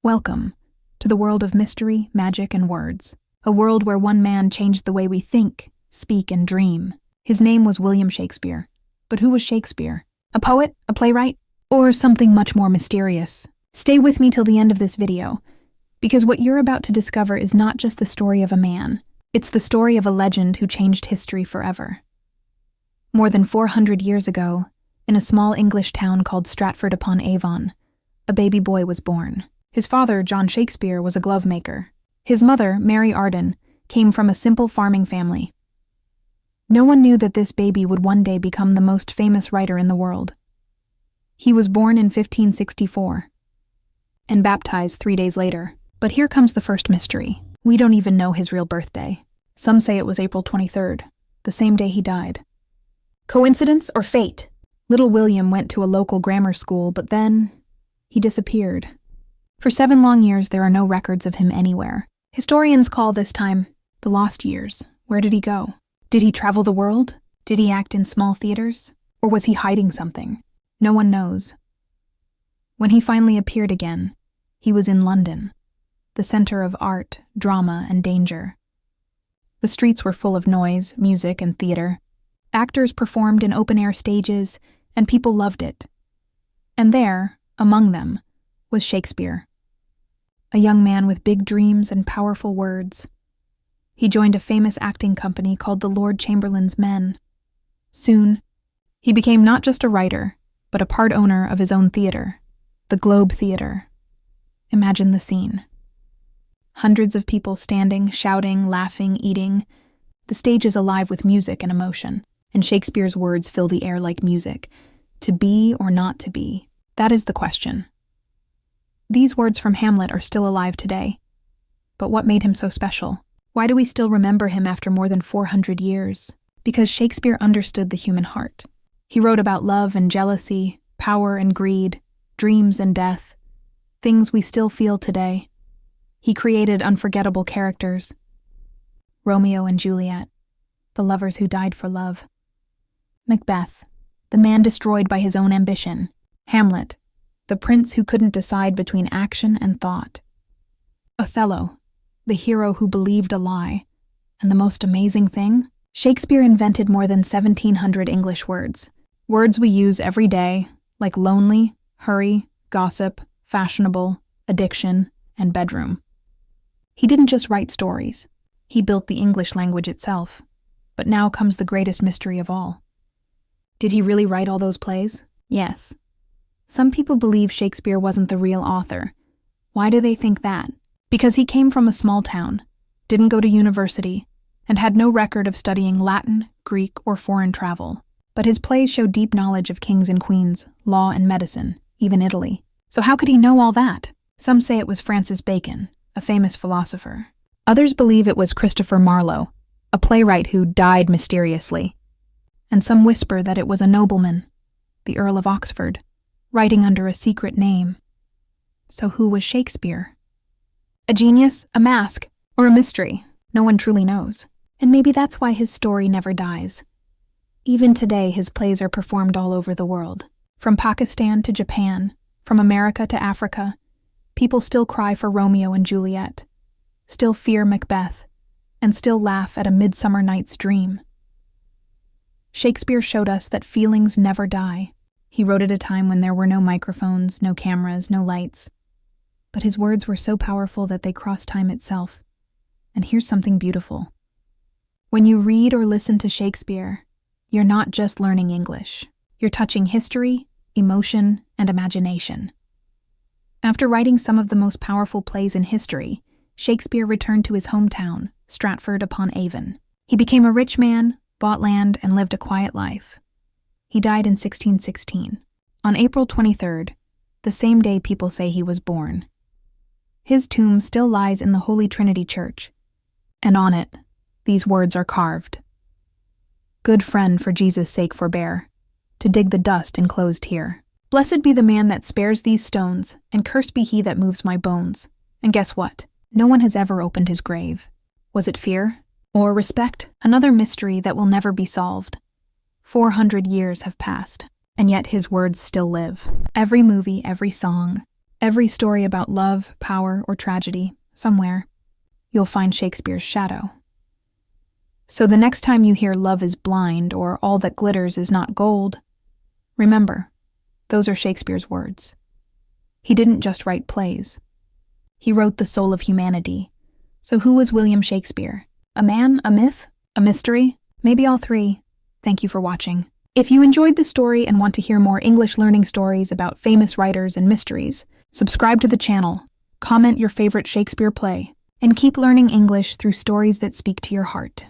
Welcome to the world of mystery, magic, and words. A world where one man changed the way we think, speak, and dream. His name was William Shakespeare. But who was Shakespeare? A poet? A playwright? Or something much more mysterious? Stay with me till the end of this video, because what you're about to discover is not just the story of a man. It's the story of a legend who changed history forever. More than 400 years ago, in a small English town called Stratford-upon-Avon, a baby boy was born. His father, John Shakespeare, was a glove maker. His mother, Mary Arden, came from a simple farming family. No one knew that this baby would one day become the most famous writer in the world. He was born in 1564 and baptized 3 days later. But here comes the first mystery. We don't even know his real birthday. Some say it was April 23rd, the same day he died. Coincidence or fate? Little William went to a local grammar school, but then he disappeared. For 7 long years, there are no records of him anywhere. Historians call this time the lost years. Where did he go? Did he travel the world? Did he act in small theaters? Or was he hiding something? No one knows. When he finally appeared again, he was in London, the center of art, drama, and danger. The streets were full of noise, music, and theater. Actors performed in open-air stages, and people loved it. And there, among them, was Shakespeare, a young man with big dreams and powerful words. He joined a famous acting company called the Lord Chamberlain's Men. Soon, he became not just a writer, but a part owner of his own theater, the Globe Theater. Imagine the scene. Hundreds of people standing, shouting, laughing, eating. The stage is alive with music and emotion, and Shakespeare's words fill the air like music. To be or not to be, that is the question. These words from Hamlet are still alive today. But what made him so special? Why do we still remember him after more than 400 years? Because Shakespeare understood the human heart. He wrote about love and jealousy, power and greed, dreams and death, things we still feel today. He created unforgettable characters. Romeo and Juliet, the lovers who died for love. Macbeth, the man destroyed by his own ambition. Hamlet, the prince who couldn't decide between action and thought. Othello, the hero who believed a lie. And the most amazing thing? Shakespeare invented more than 1,700 English words. Words we use every day, like lonely, hurry, gossip, fashionable, addiction, and bedroom. He didn't just write stories. He built the English language itself. But now comes the greatest mystery of all. Did he really write all those plays? Yes. Some people believe Shakespeare wasn't the real author. Why do they think that? Because he came from a small town, didn't go to university, and had no record of studying Latin, Greek, or foreign travel. But his plays show deep knowledge of kings and queens, law and medicine, even Italy. So how could he know all that? Some say it was Francis Bacon, a famous philosopher. Others believe it was Christopher Marlowe, a playwright who died mysteriously. And some whisper that it was a nobleman, the Earl of Oxford, writing under a secret name. So who was Shakespeare? A genius, a mask, or a mystery? No one truly knows. And maybe that's why his story never dies. Even today, his plays are performed all over the world. From Pakistan to Japan, from America to Africa, people still cry for Romeo and Juliet, still fear Macbeth, and still laugh at A Midsummer Night's Dream. Shakespeare showed us that feelings never die. He wrote at a time when there were no microphones, no cameras, no lights. But his words were so powerful that they crossed time itself. And here's something beautiful. When you read or listen to Shakespeare, you're not just learning English. You're touching history, emotion, and imagination. After writing some of the most powerful plays in history, Shakespeare returned to his hometown, Stratford-upon-Avon. He became a rich man, bought land, and lived a quiet life. He died in 1616, on April 23rd, the same day people say he was born. His tomb still lies in the Holy Trinity Church, and on it, these words are carved. Good friend, for Jesus' sake forbear, to dig the dust enclosed here. Blessed be the man that spares these stones, and cursed be he that moves my bones. And guess what? No one has ever opened his grave. Was it fear? Or respect? Another mystery that will never be solved. 400 years have passed, and yet his words still live. Every movie, every song, Every story about love, power, or tragedy, somewhere, you'll find Shakespeare's shadow. So the next time you hear love is blind or all that glitters is not gold, remember, those are Shakespeare's words. He didn't just write plays. He wrote the soul of humanity. So who was William Shakespeare? A man, a myth, a mystery? Maybe all three. Thank you for watching. If you enjoyed this story and want to hear more English learning stories about famous writers and mysteries, subscribe to the channel, comment your favorite Shakespeare play, and keep learning English through stories that speak to your heart.